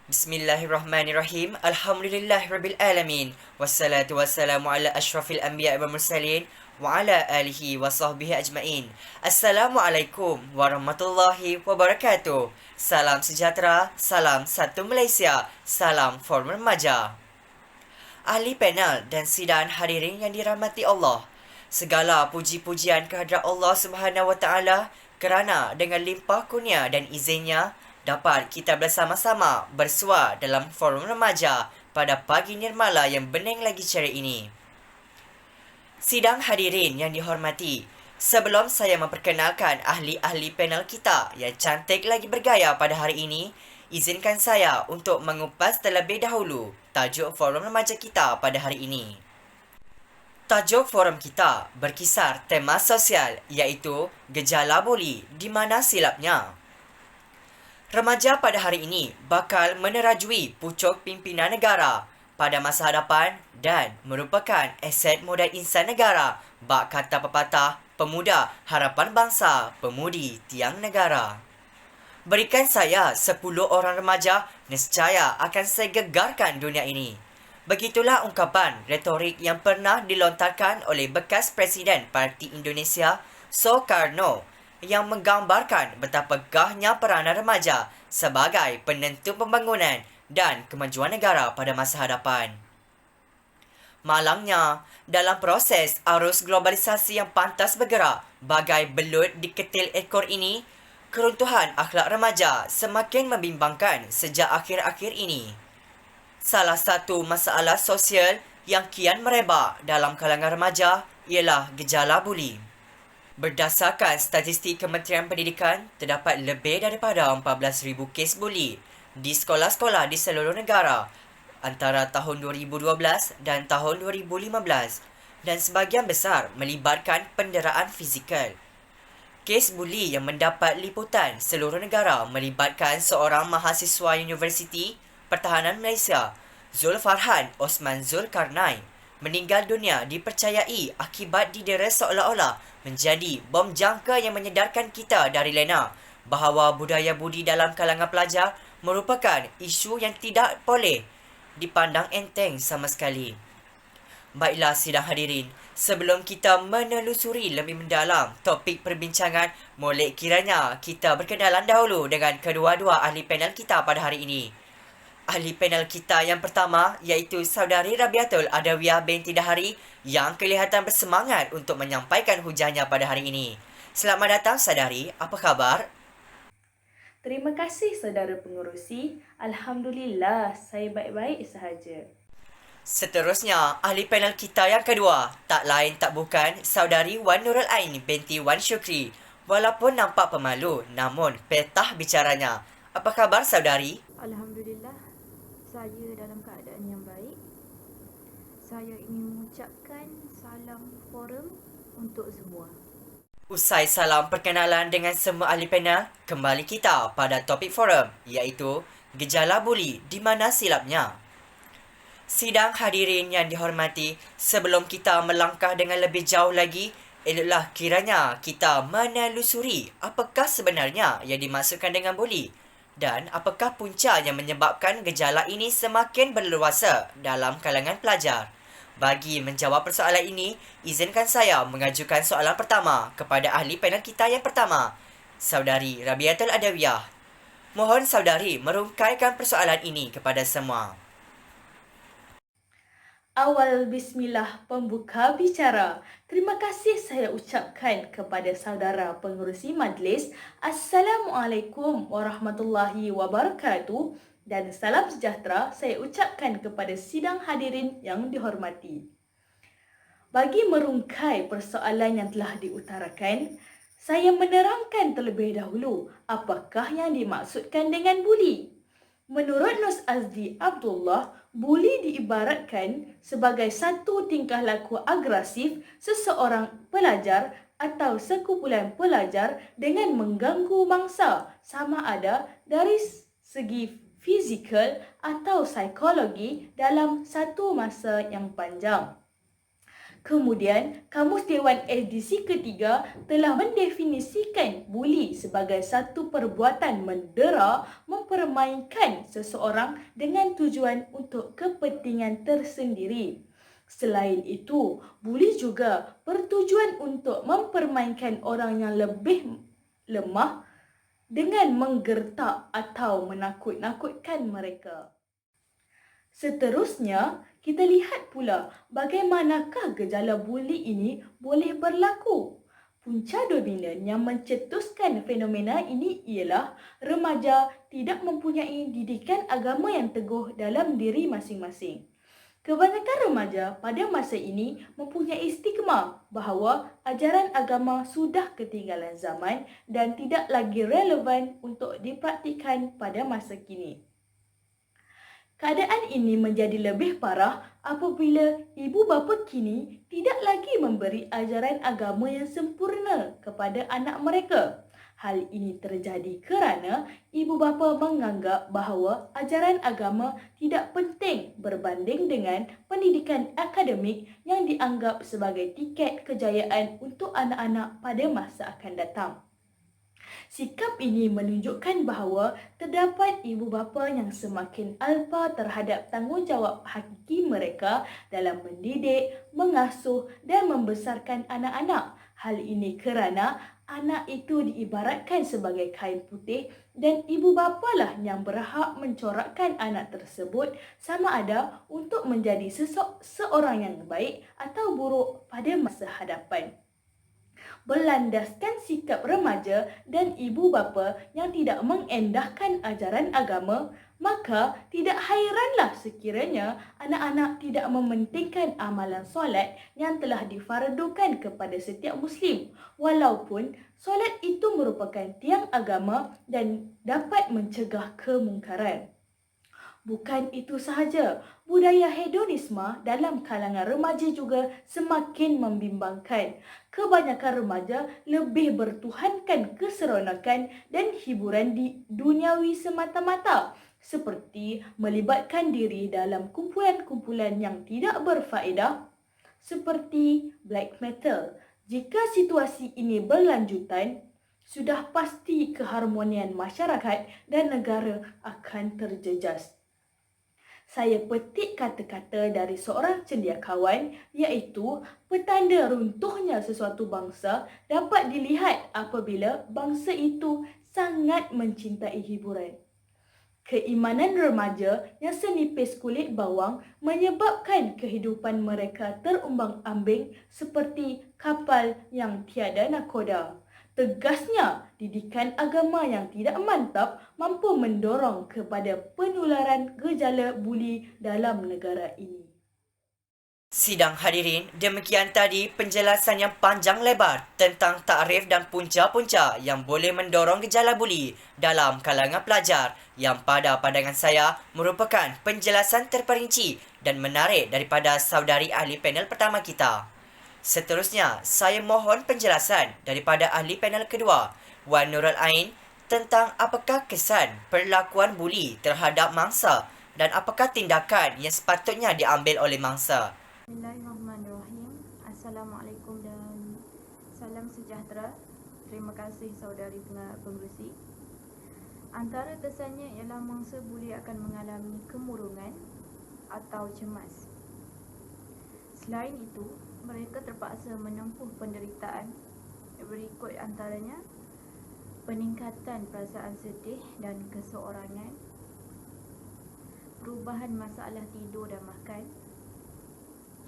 Bismillahirrahmanirrahim. Alhamdulillahirrabbilalamin. Wassalatu wassalamu ala ashrafil anbiya wal mursalin wa ala alihi wa sahbihi ajma'in. Assalamualaikum warahmatullahi wabarakatuh. Salam sejahtera, salam satu Malaysia, salam Forum Remaja. Ahli panel dan sidang hadirin yang dirahmati Allah. Segala puji-pujian kehadrat Allah Subhanahu Wa Taala kerana dengan limpah kurnia dan izinnya dapat kita bersama-sama bersua dalam forum remaja pada pagi nirmala yang bening lagi ceria ini. Sidang hadirin yang dihormati, sebelum saya memperkenalkan ahli-ahli panel kita yang cantik lagi bergaya pada hari ini, izinkan saya untuk mengupas terlebih dahulu tajuk forum remaja kita pada hari ini. Tajuk forum kita berkisar tema sosial iaitu gejala buli di mana silapnya. Remaja pada hari ini bakal menerajui pucuk pimpinan negara pada masa hadapan dan merupakan aset modal insan negara. Bak kata pepatah, pemuda harapan bangsa, pemudi tiang negara. Berikan saya 10 orang remaja, nescaya akan saya gegarkan dunia ini. Begitulah ungkapan retorik yang pernah dilontarkan oleh bekas Presiden Parti Indonesia, Soekarno, yang menggambarkan betapa gahnya peranan remaja sebagai penentu pembangunan dan kemajuan negara pada masa hadapan. Malangnya, dalam proses arus globalisasi yang pantas bergerak bagai belut di ketil ekor ini, keruntuhan akhlak remaja semakin membimbangkan sejak akhir-akhir ini. Salah satu masalah sosial yang kian merebak dalam kalangan remaja ialah gejala buli. Berdasarkan statistik Kementerian Pendidikan, terdapat lebih daripada 14,000 kes buli di sekolah-sekolah di seluruh negara antara tahun 2012 dan tahun 2015 dan sebahagian besar melibatkan penderaan fizikal. Kes buli yang mendapat liputan seluruh negara melibatkan seorang mahasiswa Universiti Pertahanan Malaysia, Zulfarhan Osman Zulkarnain, meninggal dunia dipercayai akibat didera seolah-olah menjadi bom jangka yang menyedarkan kita dari lena bahawa budaya budi dalam kalangan pelajar merupakan isu yang tidak boleh dipandang enteng sama sekali. Baiklah sidang hadirin, sebelum kita menelusuri lebih mendalam topik perbincangan, molek kiranya kita berkenalan dahulu dengan kedua-dua ahli panel kita pada hari ini. Ahli panel kita yang pertama iaitu Saudari Rabiatul Adawiyah binti Dahari yang kelihatan bersemangat untuk menyampaikan hujahnya pada hari ini. Selamat datang Saudari, apa khabar? Terima kasih saudara pengerusi. Alhamdulillah, saya baik-baik sahaja. Seterusnya, ahli panel kita yang kedua, tak lain tak bukan Saudari Wan Nurul Ain binti Wan Syukri. Walaupun nampak pemalu, namun petah bicaranya. Apa khabar Saudari? Alhamdulillah, saya dalam keadaan yang baik. Saya ingin mengucapkan salam forum untuk semua. Usai salam perkenalan dengan semua ahli panel, kembali kita pada topik forum iaitu gejala buli di mana silapnya. Sidang hadirin yang dihormati, sebelum kita melangkah dengan lebih jauh lagi, eloklah kiranya kita menelusuri apakah sebenarnya yang dimaksudkan dengan buli dan apakah punca yang menyebabkan gejala ini semakin berleluasa dalam kalangan pelajar. Bagi menjawab persoalan ini, izinkan saya mengajukan soalan pertama kepada ahli panel kita yang pertama, Saudari Rabiatul Adawiyah. Mohon saudari merungkaikan persoalan ini kepada semua. Awal bismillah pembuka bicara. Terima kasih saya ucapkan kepada saudara pengerusi majlis. Assalamualaikum warahmatullahi wabarakatuh dan salam sejahtera saya ucapkan kepada sidang hadirin yang dihormati. Bagi merungkai persoalan yang telah diutarakan, saya menerangkan terlebih dahulu apakah yang dimaksudkan dengan buli. Menurut Nos Azdi Abdullah, buli diibaratkan sebagai satu tingkah laku agresif seseorang pelajar atau sekumpulan pelajar dengan mengganggu mangsa, sama ada dari segi fizikal atau psikologi dalam satu masa yang panjang. Kemudian, Kamus Dewan edisi ketiga telah mendefinisikan buli sebagai satu perbuatan mendera mempermainkan seseorang dengan tujuan untuk kepentingan tersendiri. Selain itu, buli juga bertujuan untuk mempermainkan orang yang lebih lemah dengan menggertak atau menakut-nakutkan mereka. Seterusnya, kita lihat pula bagaimanakah gejala buli ini boleh berlaku. Punca dominan yang mencetuskan fenomena ini ialah remaja tidak mempunyai didikan agama yang teguh dalam diri masing-masing. Kebanyakan remaja pada masa ini mempunyai stigma bahawa ajaran agama sudah ketinggalan zaman dan tidak lagi relevan untuk dipraktikkan pada masa kini. Keadaan ini menjadi lebih parah apabila ibu bapa kini tidak lagi memberi ajaran agama yang sempurna kepada anak mereka. Hal ini terjadi kerana ibu bapa menganggap bahawa ajaran agama tidak penting berbanding dengan pendidikan akademik yang dianggap sebagai tiket kejayaan untuk anak-anak pada masa akan datang. Sikap ini menunjukkan bahawa terdapat ibu bapa yang semakin alpa terhadap tanggungjawab hakiki mereka dalam mendidik, mengasuh dan membesarkan anak-anak. Hal ini kerana anak itu diibaratkan sebagai kain putih dan ibu bapalah yang berhak mencorakkan anak tersebut sama ada untuk menjadi seorang yang baik atau buruk pada masa hadapan. Berlandaskan sikap remaja dan ibu bapa yang tidak mengendahkan ajaran agama, maka tidak hairanlah sekiranya anak-anak tidak mementingkan amalan solat yang telah difardukan kepada setiap Muslim, walaupun solat itu merupakan tiang agama dan dapat mencegah kemungkaran. Bukan itu sahaja, budaya hedonisme dalam kalangan remaja juga semakin membimbangkan. Kebanyakan remaja lebih bertuhankan keseronokan dan hiburan di duniawi semata-mata, seperti melibatkan diri dalam kumpulan-kumpulan yang tidak berfaedah, seperti black metal. Jika situasi ini berlanjutan, sudah pasti keharmonian masyarakat dan negara akan terjejas. Saya petik kata-kata dari seorang cendekiawan iaitu petanda runtuhnya sesuatu bangsa dapat dilihat apabila bangsa itu sangat mencintai hiburan. Keimanan remaja yang senipis kulit bawang menyebabkan kehidupan mereka terumbang-ambing seperti kapal yang tiada nakoda. Tegasnya, didikan agama yang tidak mantap mampu mendorong kepada penularan gejala buli dalam negara ini. Sidang hadirin, demikian tadi penjelasan yang panjang lebar tentang takrif dan punca-punca yang boleh mendorong gejala buli dalam kalangan pelajar yang pada pandangan saya merupakan penjelasan terperinci dan menarik daripada saudari ahli panel pertama kita. Seterusnya, saya mohon penjelasan daripada ahli panel kedua, Wan Nurul Ain, tentang apakah kesan perlakuan buli terhadap mangsa dan apakah tindakan yang sepatutnya diambil oleh mangsa. Bismillahirrahmanirrahim. Assalamualaikum dan salam sejahtera. Terima kasih saudari pengerusi. Antara kesannya ialah mangsa buli akan mengalami kemurungan atau cemas. Selain itu, mereka terpaksa menempuh penderitaan. Berikut antaranya peningkatan perasaan sedih dan keseorangan, perubahan masalah tidur dan makan,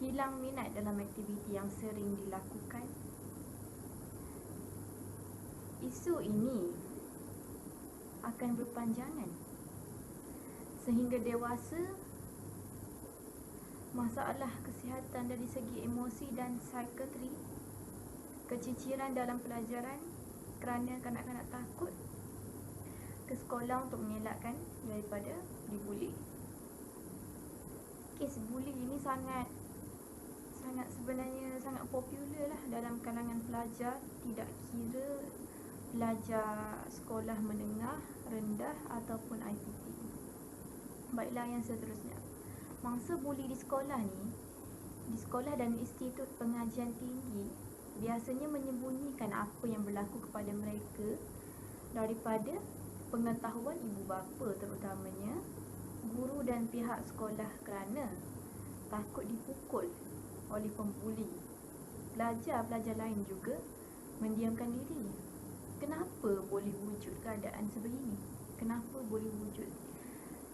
hilang minat dalam aktiviti yang sering dilakukan. Isu ini akan berpanjangan sehingga dewasa. Masalah kesihatan dari segi emosi dan psikiatri, keciciran dalam pelajaran kerana kanak-kanak takut ke sekolah untuk mengelakkan daripada dibuli. Kes buli ini sangat popular lah dalam kalangan pelajar, tidak kira pelajar sekolah menengah, rendah ataupun IPT. Baiklah, yang seterusnya. Mangsa buli di sekolah ni di sekolah dan institut pengajian tinggi biasanya menyembunyikan apa yang berlaku kepada mereka daripada pengetahuan ibu bapa, terutamanya guru dan pihak sekolah, kerana takut dipukul oleh pembuli. Pelajar-pelajar lain juga mendiamkan diri. Kenapa boleh wujud keadaan sebegini? Kenapa boleh wujud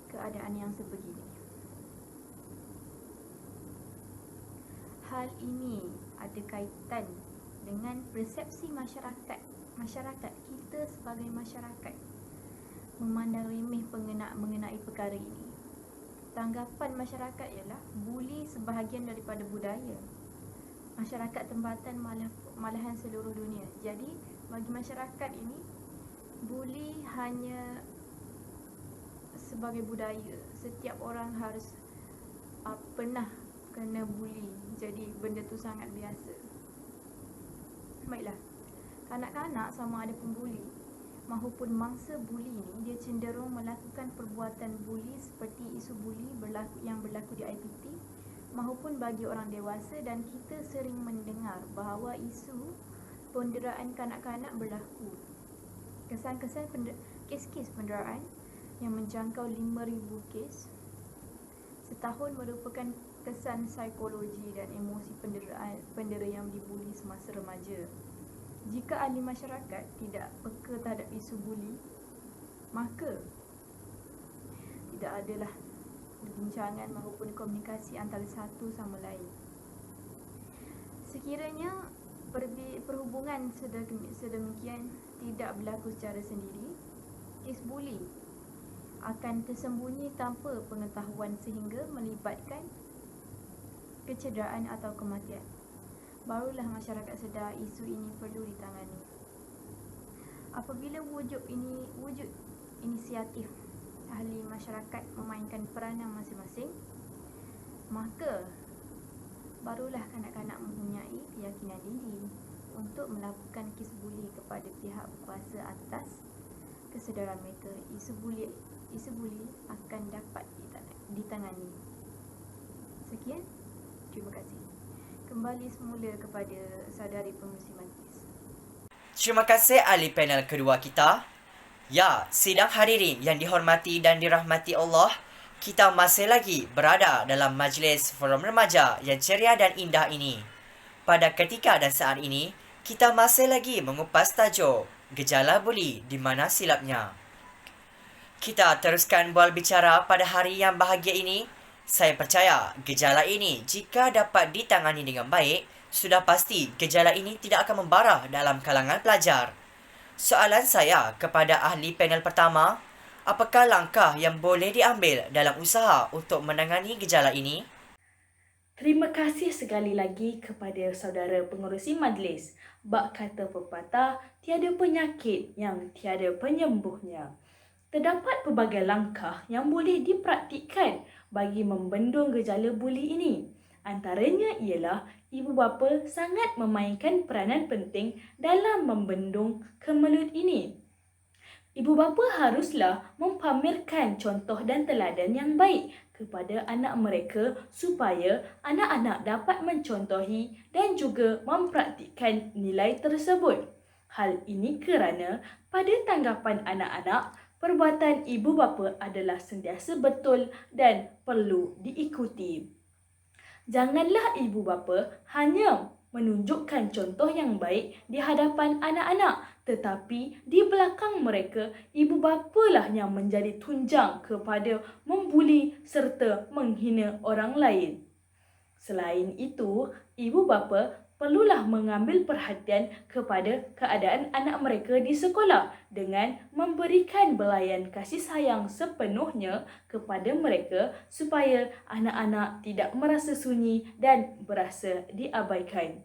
keadaan yang sebegini? Hal ini ada kaitan dengan persepsi masyarakat kita sebagai masyarakat memandang remeh mengenai perkara ini. Tanggapan masyarakat ialah buli sebahagian daripada budaya masyarakat tempatan, malahan seluruh dunia. Jadi bagi masyarakat ini, buli hanya sebagai budaya. Setiap orang harus pernah kena buli. Jadi benda tu sangat biasa. Baiklah, kanak-kanak sama ada pembuli mahupun mangsa buli ini, dia cenderung melakukan perbuatan buli seperti isu buli yang berlaku di IPT mahupun bagi orang dewasa, dan kita sering mendengar bahawa isu penderaan kanak-kanak berlaku. Kes-kes penderaan yang menjangkau 5,000 kes setahun merupakan kesan psikologi dan emosi pendera yang dibuli semasa remaja. Jika ahli masyarakat tidak peka terhadap isu buli, maka tidak adalah perbincangan maupun komunikasi antara satu sama lain. Sekiranya perhubungan sedemikian tidak berlaku secara sendiri, kes buli akan tersembunyi tanpa pengetahuan sehingga melibatkan kecederaan atau kematian. Barulah masyarakat sedar isu ini perlu ditangani. Apabila wujud inisiatif ahli masyarakat memainkan peranan masing-masing, maka barulah kanak-kanak mempunyai keyakinan diri untuk melakukan kes buli kepada pihak berkuasa atas kesedaran mereka. Isu buli akan dapat ditangani. Sekian, terima kasih. Kembali semula kepada saudari pengurusi majlis. Terima kasih ahli panel kedua kita. Ya, sidang hadirin yang dihormati dan dirahmati Allah, kita masih lagi berada dalam majlis forum remaja yang ceria dan indah ini. Pada ketika dan saat ini, kita masih lagi mengupas tajuk gejala buli di mana silapnya. Kita teruskan bual bicara pada hari yang bahagia ini. Saya percaya gejala ini jika dapat ditangani dengan baik, sudah pasti gejala ini tidak akan membarah dalam kalangan pelajar. Soalan saya kepada ahli panel pertama, apakah langkah yang boleh diambil dalam usaha untuk menangani gejala ini? Terima kasih sekali lagi kepada saudara pengerusi majlis. Bak kata pepatah, tiada penyakit yang tiada penyembuhnya. Terdapat pelbagai langkah yang boleh dipraktikkan bagi membendung gejala buli ini. Antaranya ialah ibu bapa sangat memainkan peranan penting dalam membendung kemelut ini. Ibu bapa haruslah mempamerkan contoh dan teladan yang baik kepada anak mereka supaya anak-anak dapat mencontohi dan juga mempraktikkan nilai tersebut. Hal ini kerana pada tanggapan anak-anak, perbuatan ibu bapa adalah sentiasa betul dan perlu diikuti. Janganlah ibu bapa hanya menunjukkan contoh yang baik di hadapan anak-anak, tetapi di belakang mereka, ibu bapalah yang menjadi tunjang kepada membuli serta menghina orang lain. Selain itu, ibu bapa perlulah mengambil perhatian kepada keadaan anak mereka di sekolah dengan memberikan belayan kasih sayang sepenuhnya kepada mereka supaya anak-anak tidak merasa sunyi dan berasa diabaikan.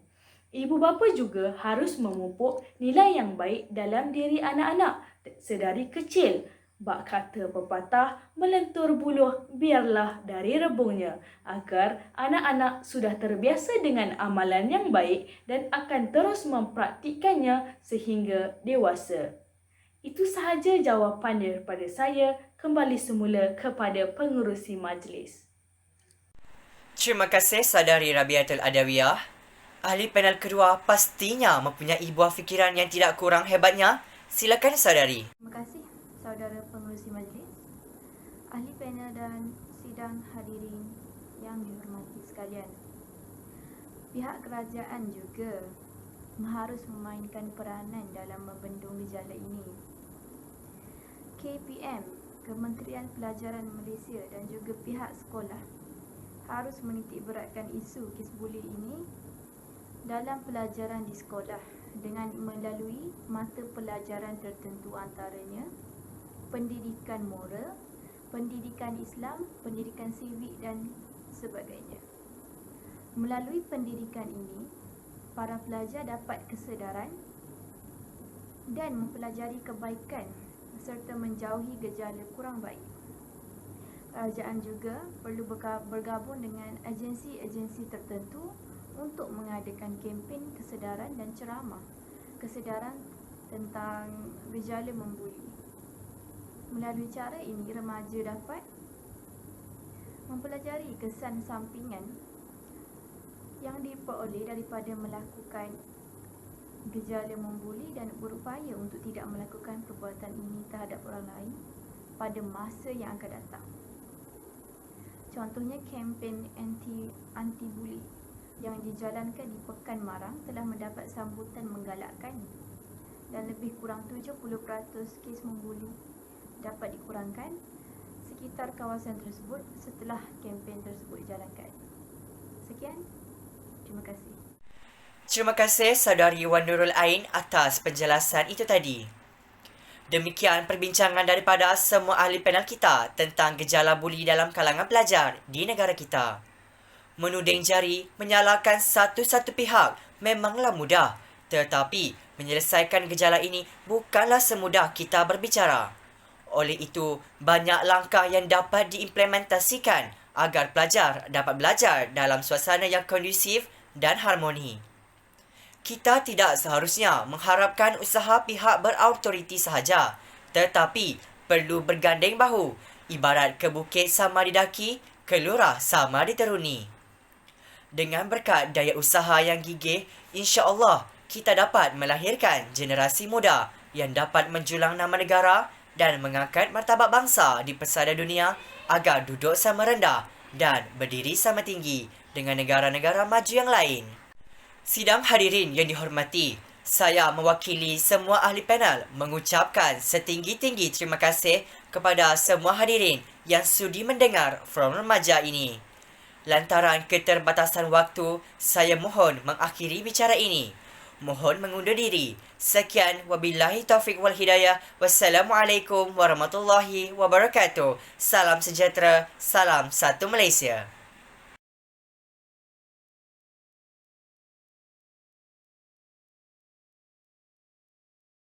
Ibu bapa juga harus memupuk nilai yang baik dalam diri anak-anak sedari kecil. Bak kata pepatah, melentur buluh biarlah dari rebungnya, agar anak-anak sudah terbiasa dengan amalan yang baik dan akan terus mempraktikkannya sehingga dewasa. Itu sahaja jawapan daripada saya. Kembali semula kepada pengerusi majlis. Terima kasih saudari Rabiatul Adawiyah. Ahli panel kedua pastinya mempunyai buah fikiran yang tidak kurang hebatnya. Silakan saudari. Terima kasih saudara pengerusi majlis, ahli panel dan sidang hadirin yang dihormati sekalian. Pihak kerajaan juga harus memainkan peranan dalam membendung gejala ini. KPM, Kementerian Pelajaran Malaysia dan juga pihak sekolah harus menitikberatkan isu kes buli ini dalam pelajaran di sekolah dengan melalui mata pelajaran tertentu, antaranya pendidikan moral, pendidikan Islam, pendidikan sivik dan sebagainya. Melalui pendidikan ini, para pelajar dapat kesedaran dan mempelajari kebaikan serta menjauhi gejala kurang baik. Kerajaan juga perlu bergabung dengan agensi-agensi tertentu untuk mengadakan kempen kesedaran dan ceramah kesedaran tentang gejala membuli. Melalui cara ini, remaja dapat mempelajari kesan sampingan yang diperoleh daripada melakukan gejala membuli dan berupaya untuk tidak melakukan perbuatan ini terhadap orang lain pada masa yang akan datang. Contohnya, kempen anti-buli yang dijalankan di Pekan Marang telah mendapat sambutan menggalakkan dan lebih kurang 70% kes membuli dapat dikurangkan sekitar kawasan tersebut setelah kempen tersebut dijalankan. Sekian, terima kasih. Terima kasih saudari Wan Nurul Ain atas penjelasan itu tadi. Demikian perbincangan daripada semua ahli panel kita tentang gejala buli dalam kalangan pelajar di negara kita. Menuding jari, menyalahkan satu-satu pihak memanglah mudah. Tetapi, menyelesaikan gejala ini bukanlah semudah kita berbicara. Oleh itu, banyak langkah yang dapat diimplementasikan agar pelajar dapat belajar dalam suasana yang kondusif dan harmoni. Kita tidak seharusnya mengharapkan usaha pihak berautoriti sahaja, tetapi perlu bergandeng bahu, ibarat ke bukit sama didaki, ke lurah sama diteruni. Dengan berkat daya usaha yang gigih, insya-Allah kita dapat melahirkan generasi muda yang dapat menjulang nama negara dan mengangkat martabat bangsa di pesada dunia agar duduk sama rendah dan berdiri sama tinggi dengan negara-negara maju yang lain. Sidang hadirin yang dihormati, saya mewakili semua ahli panel mengucapkan setinggi-tinggi terima kasih kepada semua hadirin yang sudi mendengar forum remaja ini. Lantaran keterbatasan waktu, saya mohon mengakhiri bicara ini. Mohon mengundur diri. Sekian, wabillahi taufiq wal hidayah. Wassalamualaikum warahmatullahi wabarakatuh. Salam sejahtera, salam satu Malaysia.